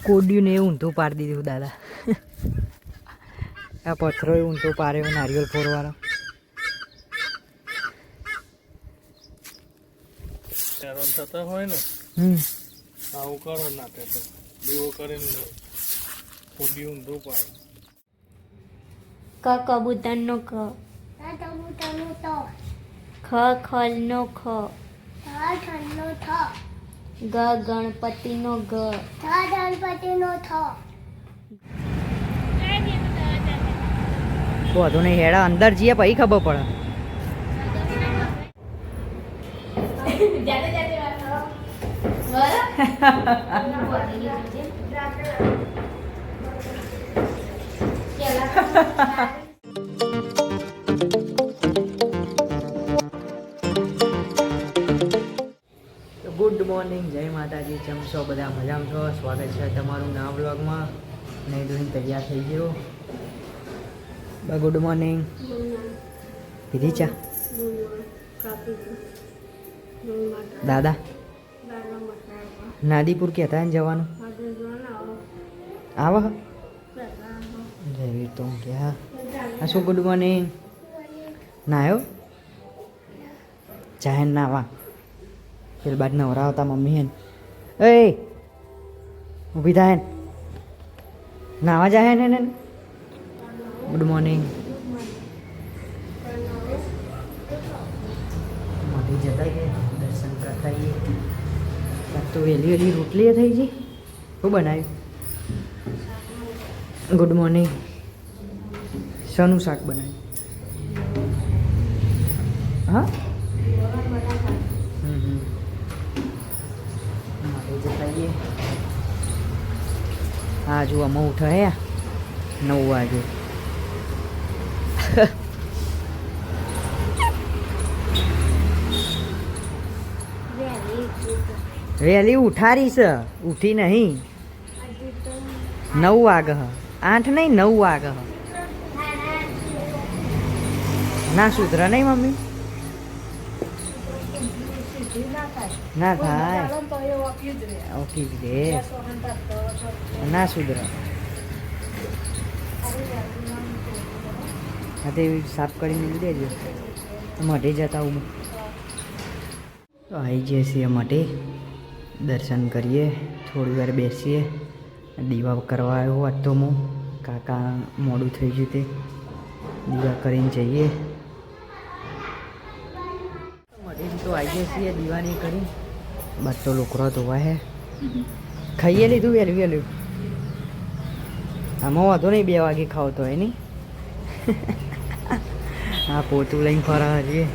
કોડિયું ને એવું ઊંધું પાડી દીધું દાદા. આ પથ્થરો એ ઊંધો પાડ્યો નારિયેલ ફોરવાળો. હેરાન થતા હોય ને આવું કરો ના તે દેવો કરીને કોડિયું ઊંધું પાડે. ક કબૂતરનો ક, ખ ખલનો ખ, ગ ગણપતિનો ગ, વધુ નહીં હેડા અંદર જઈએ પછી ખબર પડે. ગુડ મોર્નિંગ, જય માતાજી. કેમ છો બધા? મજામાં છો? સ્વાગત છે તમારું નવા બ્લોગમાં. નહીં ધોઈને તૈયાર થઈ ગયો. Good morning. પીધી ચા? દાદા નાદીપુર કહેતા ને જવાનું આવો જયવીર તો કે હા. આ શું ગુડ મોર્નિંગ? ના આવ્યો ચાહેન ના વા પેલ બાદ નવરાવતા મમ્મી હેન એ ઊભી થાય ને નાવા જાય ને. Good morning. મોટી જતા કે દર્શન કરતા તો વહેલી વહેલી રોટલી થઈ ગઈ. શું બનાવ્યું? Good morning. શાનું શાક બનાવ્યું? હા મોટી જતા હા જો અમે ઉઠા હે 9 વાગે. વહેલી ઉઠારી છે, ઉઠી નહીં. 9 વાગે 8 નહીં 9 વાગે. ના સુધરે નહીં મમ્મી? ના થાય ઓકે રે ના સુધરે. હા તે સાફ કરીને મૂકી દેજો. મઢે જતા હું તો આવી જઈએ છીએ મઢે. દર્શન કરીએ, થોડી વાર બેસીએ. દીવા કરવા આવ્યો હોત તો હું કાકા મોડું થઈ ગયું તે દીવા કરીને જઈએ. મઢેથી તો આવી જઈએ છીએ દીવાની કરી. બસ તો લોકરો ધોવા હે. ખાઈએ લીધું વહેલું વહેલું. આમાં વાંધો નહીં 2 વાગે ખાવ તો એ નહીં. હા પોતું લઈને ફરા હજીએ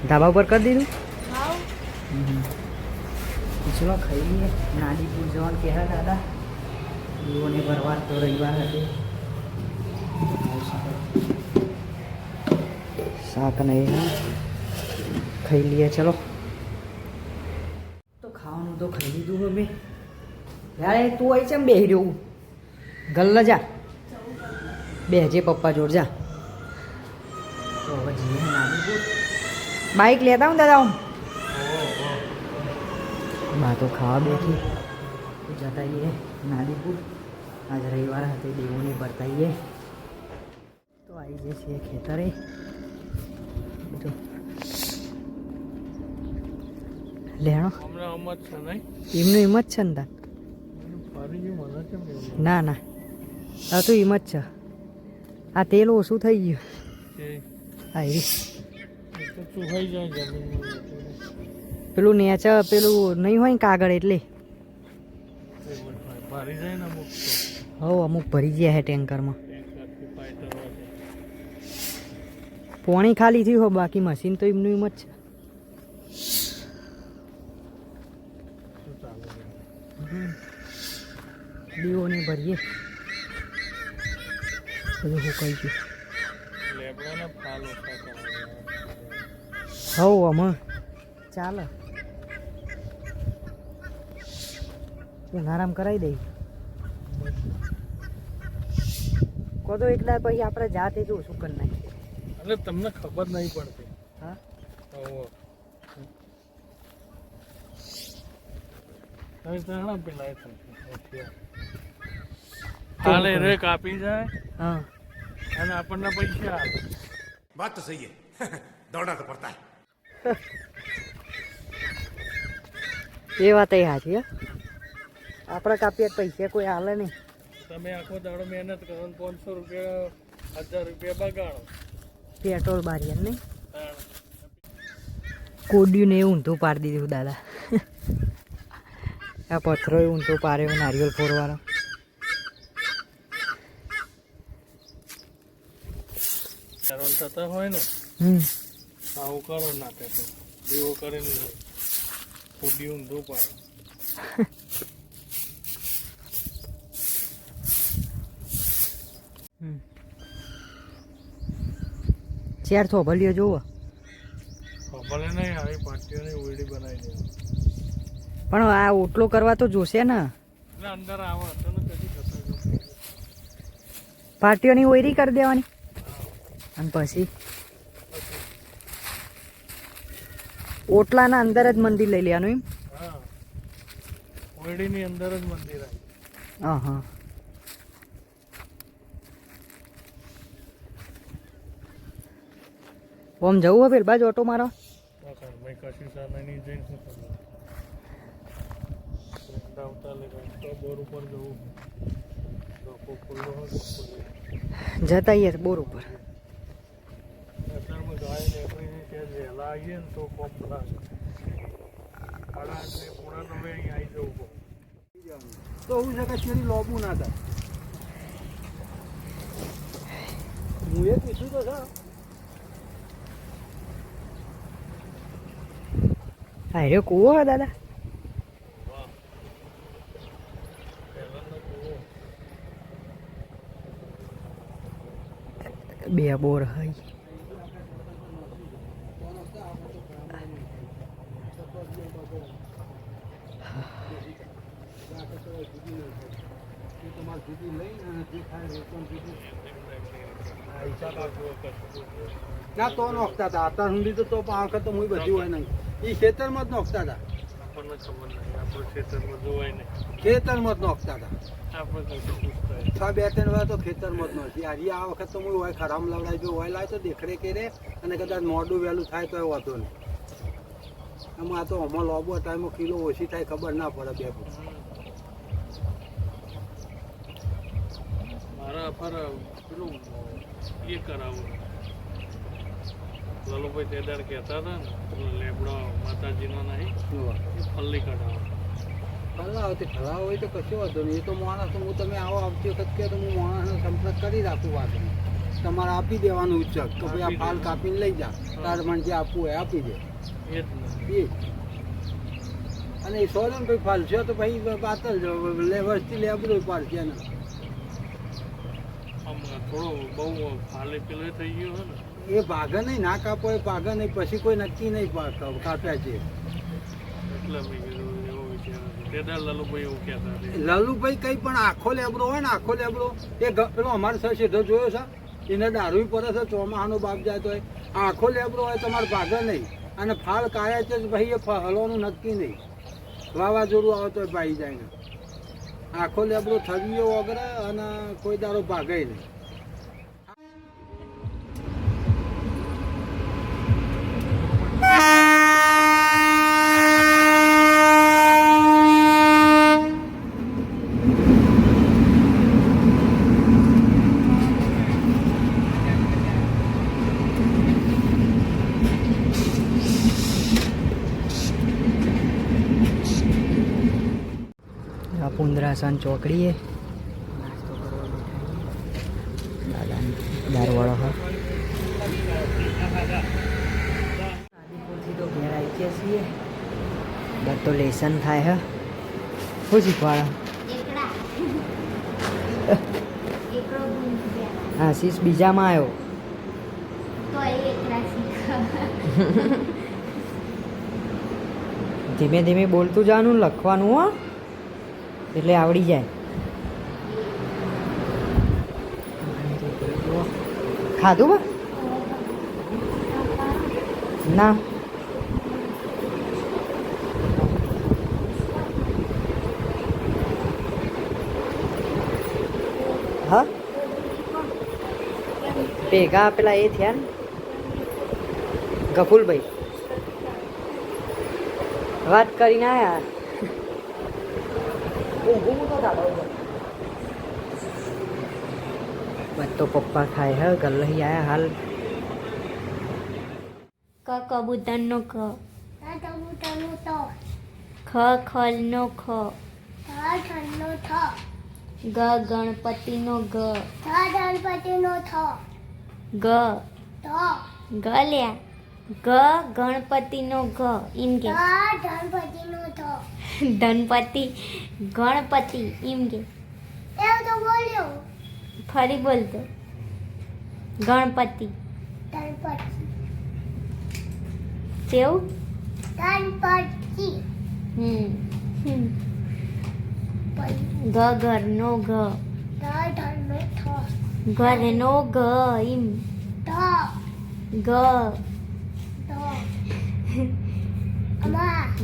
ધાબા પર કરી દીધું. ચલો ખાઈ લઈએ. નાદીપુર જવાનું કહેતા દાદા. દીવોને ભરવા તો રવિવાર હતી. શાક નહીં ખાઈ લઈએ. ચલો તો ખાવાનું તો ખાઈ લીધું અમે. યાર તું અહીં છે બેસી રહ્યું ગલ્લા જા બેજે પપ્પા જોડ જા. તો હવે જઈએ નાદીપુર. બાઇક લેતા હું દાદા. બા તો ખાવા બેઠી. જતા આવીએ નાદીપુર. આજ રવિવાર હતી દેવોને બતાવીએ. તો આવી જઈએ છીએ ખેતરે. બધું લેણો એમનું એમ જ છે ને તાર? ના ના આ તો એમ જ છે. આ તેલ ઓછું થઈ ગયું. હા પેલું નેચર પેલું નહીં હોય ને કાગળ એટલે હવ અમુક ભરી ગયા હે ટેન્કરમાં. પોણી ખાલી થયું હો, બાકી મશીન તો એમનું એમ જ છે. દીવોને ભરીએ બધું સુકાઈ ગયું. હવ અમે ચાલે આરામ કરાવી દઈ. કો તો એકલા પછી આપણે જાતે જો શું કરી નાખીએ. એટલે તમને ખબર નહીં પડતી. હા હવે તાણા પેલા એ થાય. હાલે રે કાપી જાય હા અને આપણને પૈસા આવે. बात तो सही है दौड़ना तो पड़ता है. એ વાત એ સાચી. આપણે કાપીએ તો પૈસા કોઈ હાલે નહીં. તમે આખો દાડો મહેનત કરો ને 500 રૂપિયા 1000 રૂપિયા બગાડો. પેટ્રોલ બારીએ નહીં. તાણ. કોડિયું ને એ ઊંધું પાડી દીધું દાદા. આ પથ્થરો એ ઊંધો પાડ્યો નારિયેલ ફોરવાનો. હેરાન થતા હોય ને આવું કરો નાખે તો દીવો કરીને ખોડી ઊંધું પાડો. ચાર થો ભલ્યો જોવો. ભલે નહીં આવી પાટીઓની ઓયડી બનાવી દેવાની. પણ આ ઓટલો કરવા તો જોશે ને. એટલે અંદર આવો હતો ને કદી થતો નથી. પાર્ટીઓની ઓયરી કરી દેવાની અને પછી ઓટલાના અંદર જ મંદિર લઈ લેવાનું એમ. હા ઓયડીની અંદર જ મંદિર આવે. હા હા ઓમ જવું હોય પેલી બાજુ ઓટો મારો. ભાઈ કશી સામે નહીં જઈને શું કરવું. આવતા તો બોર ઉપર જવું. લોકો ખુલ્લો હોય તો ખુલ્લો. જતા આવીએ બોર ઉપર. અત્યારમાં ગાય નીકળીને કે વહેલા આવીએ ને તો કોમ લાગે. 8:30 પોણા 9 અહીં આવી જવું પડે. તો હું જગા શેરી લોબું ના થાય. હું એ કીધું તો છે. હા રે કૂવો હે દાદા. વાહ પહેલાંનો કૂવો. બે બોર હોય. તમારે જુદી લઈને અને જે થાય રેશન જુદી. ના તો નોખતા હતા અત્યાર સુધી તો આ વખત તો હું બધી હોય નહીં. એ ખેતરમાં જ નોખતા હતા. આપણને ખબર નહીં. આપણે ખેતરમાં જોવાય નહીં. ખેતરમાં જ નોખતા હતા. આપણે કશું પૂછતા 6-2-3 વાર તો ખેતરમાં જ નોખી. આ વખત તો હું હોય ખરામ લવડાવી જો હોય લાવે તો દેખરે કરે અને કદાચ મોડું વહેલું થાય તો એ વાંધો નહીં. આમાં આ તો આમાં લોબો ટાઈમમાં કિલો ઓછી થાય ખબર ના પડે. બે મારા પર પેલું એ કરાવું. લાલુભાઈ તેદાર કહેતા હતા ને પેલો લેબડો માતાજીનો નહીં એ ફલ્લી કઢાવો. ફલાવતી ફલાવ હોય તો કશું વાંધો નહીં. એ તો માણસ હું તમે આવો આવતી વખત કે તો હું માણસનો સંપર્ક કરી રાખું. વાત તમારે આપી દેવાનું ઉચ્ચક તો ભાઈ આ ફાલ કાપીને લઈ જા. તાર મને જે આપવું હોય આપી દે. એ જ ને. એ અને એ સોનો ભાઈ ફાલશે તો ભાઈ પાતળ વસ્તી લેબડું પાડશે ને. આમ થોડો બહુ ફાલે પેલો થઈ ગયો હોય ને એ ભાગે નહીં ના કાપો એ ભાગે નહીં પછી કોઈ નક્કી નહીં કાપ્યા છે. એટલે મેં કીધું એવો વિચાર હતો. તેદાર લાલુભાઈ એવું કહેતા હતા. લલુભાઈ કઈ પણ આખો લેબડો હોય ને આખો લેબડો એ પેલો અમારે સર સીધો જોયો છે એને દારૂ પડે છે ચોમાહાનો બાપ જાય તો આખો લેબડો હોય તમારે ભાગે નહીં અને ફાળ કાઢ્યા છે ભાઈ એ હલવાનું નક્કી નહીં. વાવાઝોડું આવે તો ભાઈ જાય ને આખો લેબડો થવીઓ વગેરે અને કોઈ દારો ભાગે નહીં. પુંદરાસન ચોકડીએ નાસ્તો કરવા બેઠા દારૂવાળો હા. આદિપુરથી તો ઘેર આવી ગયા છીએ. દર તો લેસન થાય હે. શું શીખવાડા? હા શીશ બીજામાં આવ્યો. ધીમે ધીમે બોલતું જવાનું લખવાનું હો એટલે આવડી જાય. ખાધું બા ના હા ભેગા પેલા એ થયા ને ગફુલભાઈ વાત કરીને આયા બસ તો પપ્પા ખાય હે ગલ્લહી આયા હાલ ક કબૂતરનો ક ખ ખલનો ખ ગ ગણપતિનો ગ ગ લ્યા ગ ગણપતિનો ગ એમ કે ધનપતિ ગણપતિ એમ કે ફરી બોલતો ગણપતિ કેવું ગ ઘરનો ઘ ઘરનો ઘ એમ ગ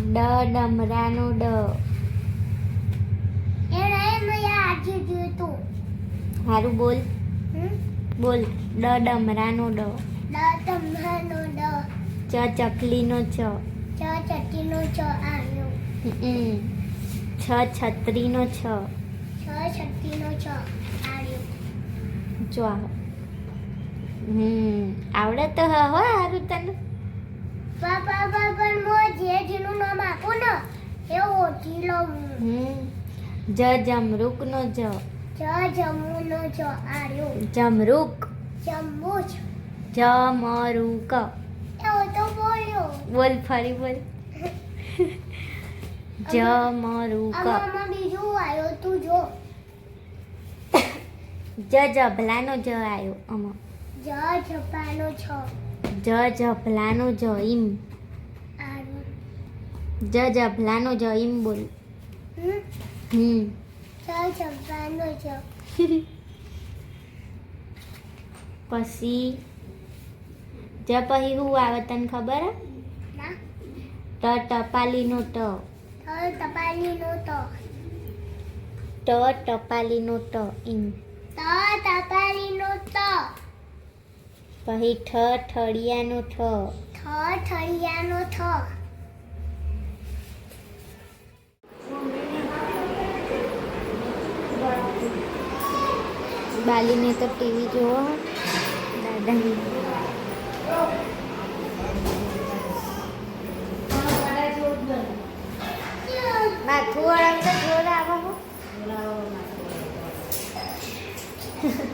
ડ ડમરાનો ડ હારું બોલ બોલ ડ ડમરાનો ડ ચ ચકલીનો ચ છ છત્રીનો છ જો આવડે તો હો હારું તને જ જમરૂકનો જ જમરૂક જમરૂક બોલ ફરી બોલ જમરૂક જ જભલાનો જ આવ્યો આમાં જ જભલાનો જ ઈમ જ જભલાનો જ ઈમ બોલ પછી જ પછી હું આવે તને ખબર હે ટ ટપાલીનો ટ ટપાલીનો ટ ઈમ પછી ઠળિયાનો ઠ બાલીને તો ટીવી જોવો દાદાની માથું વળાવ તો જોર આવો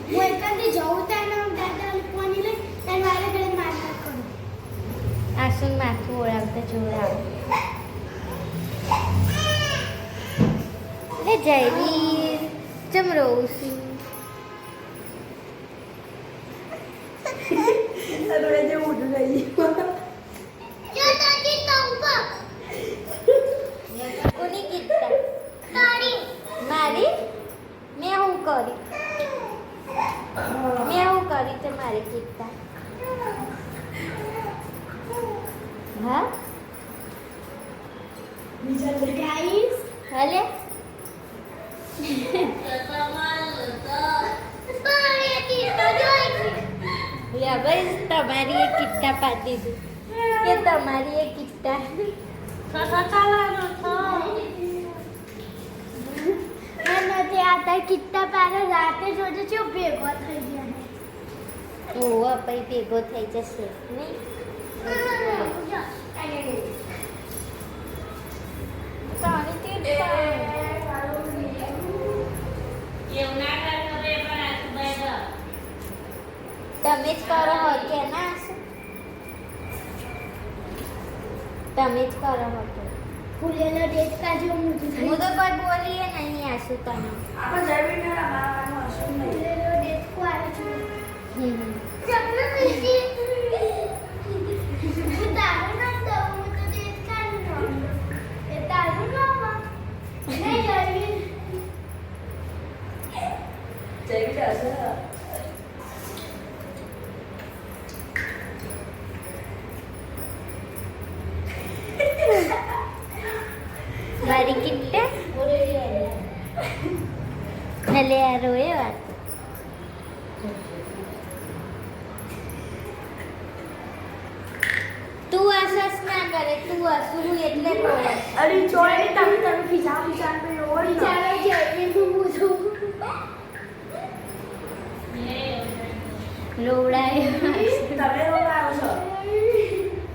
હું એકાદી જવું ત્યાં દાદા કોની લે ત્યાં વારે ઘરે મારતા કરું આસુન માથું વળાવતા જોર આવો લે જયવીર ચમ રહું છું કોની ગીતા મારી મેં શું કરી તે મારી ગીતા હા હલે ભાઈ તમારી એક કિટ્ટા પાડી દીધું કે તમારી એક કિટ્ટા નથી આતા કિટ્ટા પાડે રાતે જોજે છો ભેગો થઈ ગયા ઓ પછી ભેગો થઈ જશે નહીં તમે જ કરો હો કે ના તમે જ કરો હો કે ફૂલેલો ડેટ કાજો હું તો કોઈ બોલીએ નહીં આસુ તમે આપણે જમીને રમાવાનો આસુ નહીં ફૂલેલો ડેટ કો આવે છે જમનો પીસી તારું ના દઉં હું તો ડેટ કાઢું એ તારું ના નહીં જવી જશે મારી કિટ્ટા લે યાર એ વાત તું આસસ ના કરે તું હસું એટલે રોવે અરે ચોય ને તમે ખીચા પે રોડ વિચારો છે એટલે તું પૂછું રોવડાય તમે રોવાયો છો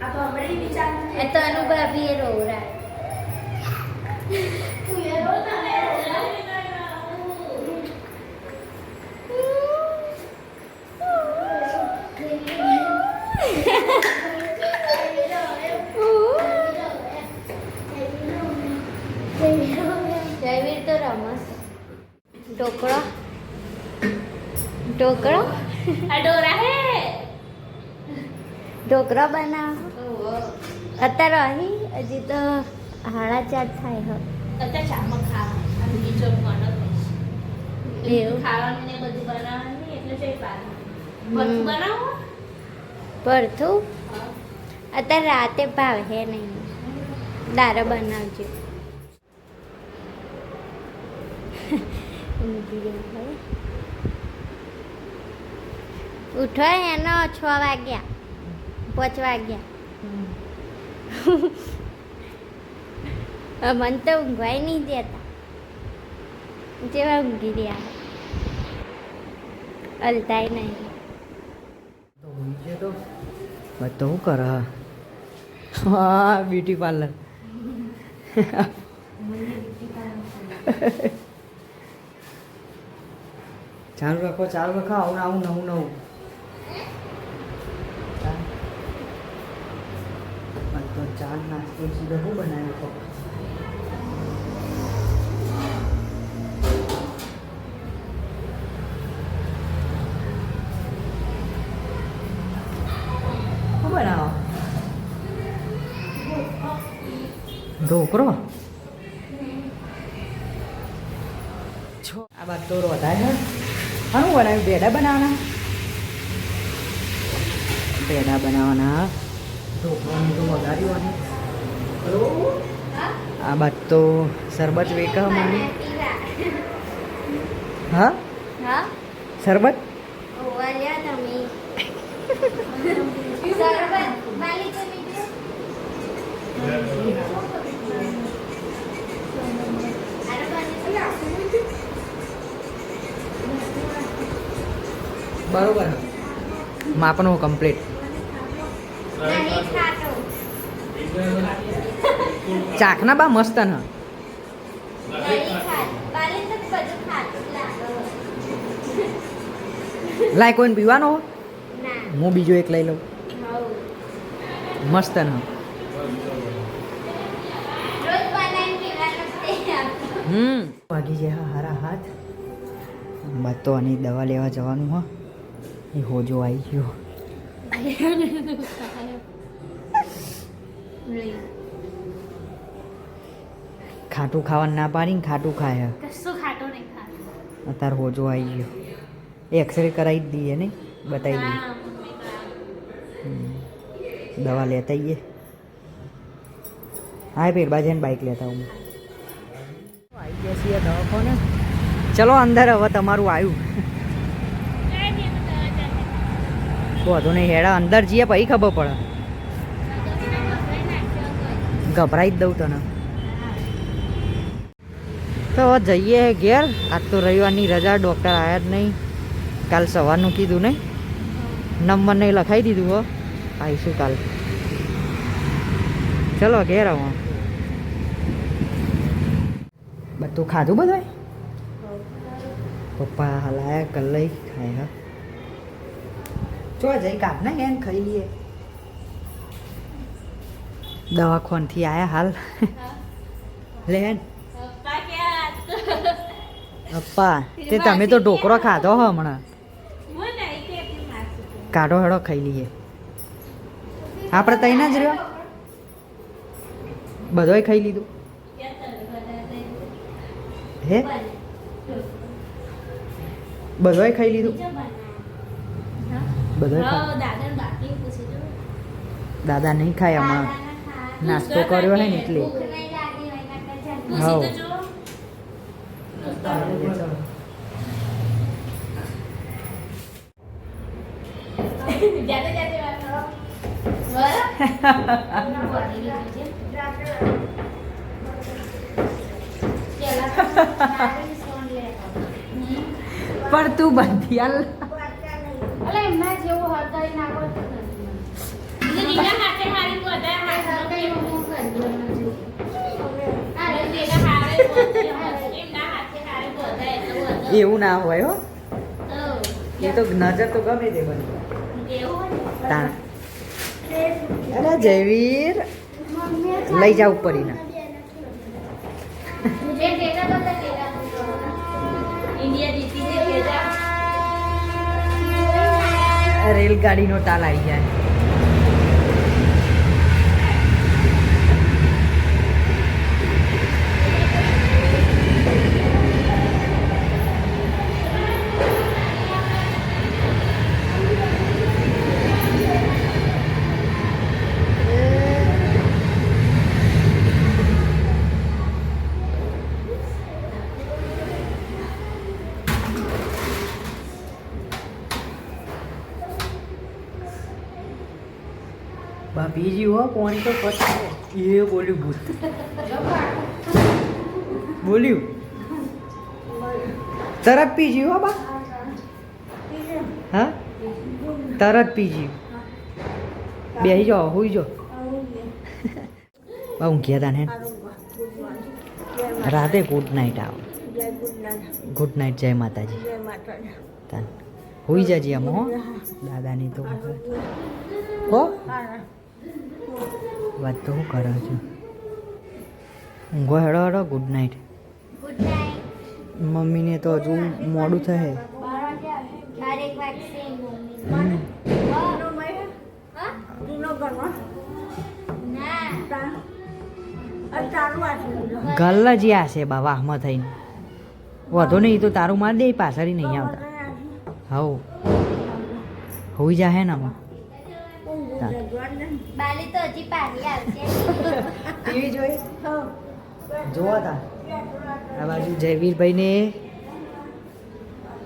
આ તો હમણાં વિચાર એ તો અનુભવી એ રોવડાય તું એ રો તમે જયવીર તો રમસ ઢોકળો ઢોકળો અડોરા હે ઢોકળો બનાવો અત્યારે અહીં હજી તો 4:30 થાય હો અત્યારે ચામાં ખાવા અને બીજો કોનો એવું ખાવાનું ને બધું બનાવવાનું એટલે જઈ પાડું બનાવો ભરથું અત્યારે રાતે ભાવે હે નહીં દારો બનાવજો ઉઠો એનો 6 વાગ્યા 5 વાગ્યા મને તો ઊંઘવાય નહીં દેતા જેવા ઊંઘી રહ્યા હલતાય નહીં તો હોય છે તો બસ તો શું કરે હા બ્યુટી પાર્લર ચાલુ રાખો આવું આવું નવું તો ચાર નાસ્તો સીધો શું બનાવ્યો તો શું બનાવો ઢોકરો આ બાદ તો રોધા છે હા શું બનાવ્યું પેડા બનાવવાના ઢોકળાનું તો વઘાર્યું આ બાદ તો શરબત વેકા મને હા હા શરબત ઓવા લ્યા તમે સરબત માલિક નીકળ્યો બરોબર માપનું કમ્પ્લીટ નહીં ખાતો ચાખના બા મસ્ત ન નહીં ખાત બાલી તો બધું ખાતું લાગે લાય કોઈને પીવાનો હો? ના હું બીજો એક લઈ લઉં હવ મસ્ત ન રોજ બનાવીને પીવાનું તે આપો વાગી જાય હારા હાથ બાદ તો આની દવા લેવા જવાનું હો એ હોજો આવી ગયો ખાટું ખાવાનું ના પાડીને ખાટું ખાય કશું ખાટો નહીં ખાતો અત્યારે હોજો આવી ગયો એક્સરે કરાવી જ દઈએ નહીં બતાવી દઈએ હા મમ્મી કરાવે. દવા લેતા આવીએ હા પેરબા જઈને બાઇક લેતા હું આવી ગયા છીએ દવાખાને ચલો અંદર હવે તમારું આવ્યું વધુ નહીં હેડા અંદર જઈએ પછી ખબર પડે ગભરાઈ જ દઉં તને તો હવે જઈએ ઘેર આજ તો રવિવારની રજા ડૉક્ટર આવ્યા જ નહીં કાલ સવારનું કીધું નહીં નંબર નહીં લખાઈ દીધું હો આવીશું કાલ ચલો ઘેર આવો બધું ખાધું બધું પપ્પા હલાયા કલ લઈ ખાય હા ચો જઈ કાઢ ને એને ખાઈ લઈએ દવાખાનથી આયા હાલ લે પપ્પા ક્યાં પપ્પા તે તમે તો ઢોકરો ખાધો હો હમણાં હું નહીં કેટલી માસી કાઢો હેડો ખાઈ લઈએ આપણે તઈને જ રહ્યો બધોય ખાઈ લીધું હે બધોય ખાઈ લીધું બધોય ખા દાદા બાકી પૂછી જો દાદા નહીં ખાય હમણાં નાસ્તો કર્યો હે ને એટલે ભૂખ નહીં લાગી હોય નકર જલ્દી પૂછી હાઉ. તો જો જાતે જાતે વાત કરો બરાબર પણ તું બાંધી હાલ અલે એમના જેવું હરદાઈ નાખો દીના હાથે મારી બધા હાથ નકે હું કર્યું અરે દીના હારે એમના હાથે હારે બધા એટલે એવું ના હોય હો એ તો નજર તો ગમે તે બની એવું તાણ અરે જયવીર લઈ જાવ પડીને मुझे देगा तो देगा इंडिया जीती है देगा રેલગાડીનો તાલ આવી જાય બાપીજી હો પાણી તો પછી એ બોલ્યું ભૂત બોલ્યું તરત પીજી હો બા હા તરત પીજી બેસી જાઓ હોઈ જાઓ બા ઊંઘ્યા તા ને રાતે ગુડ નાઇટ આવો ગુડ નાઇટ જય માતાજી તાન હોઈ જાજી આમ હો દાદાની તો હો વાત તો હું કરો છું ઊંઘો હેડો હેડો ગુડ નાઇટ गुड नाइट મમ્મીને તો હજુ મોડું થશે डायरेक्ट वैक्सीन હમ. ना ગલ્લા જ આ છે બા વાહમાં થઈને વધુ નહીં તો તારું માર દે પાછળ નહીં આવતા હવ હોઈ જાહે ને આમાં बाली तो हजी पानी आवશે ટીવી જોઈ જોવા તા આ બાજુ જયવીરભાઈને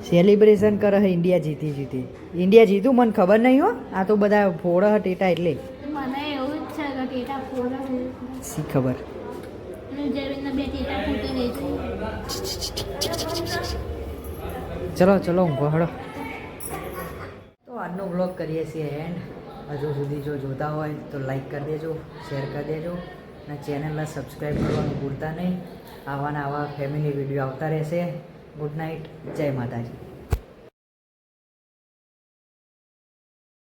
સેલિબ્રેશન કરે છે ઇન્ડિયા જીતી ઇન્ડિયા જીતું મને ખબર નહીં હો આ તો બધા ફોડ ટેટા એટલે મને એવું જ છે કે ટેટા ફોડા શી ખબર જમીનના બે ટેટા ફૂટી રહી છે ચલો ચલો ઊંઘો હળો તો આજનો વ્લોગ કરીએ છીએ એન્ડ હજુ સુધી જો જોતા હોય તો લાઈક કરી દેજો શેર કરી દેજો અને ચેનલને સબસ્ક્રાઈબ કરવાનું ભૂલતા નહીં આવા ફેમિલી વિડીયો આવતા રહેશે ગુડ નાઇટ જય માતાજી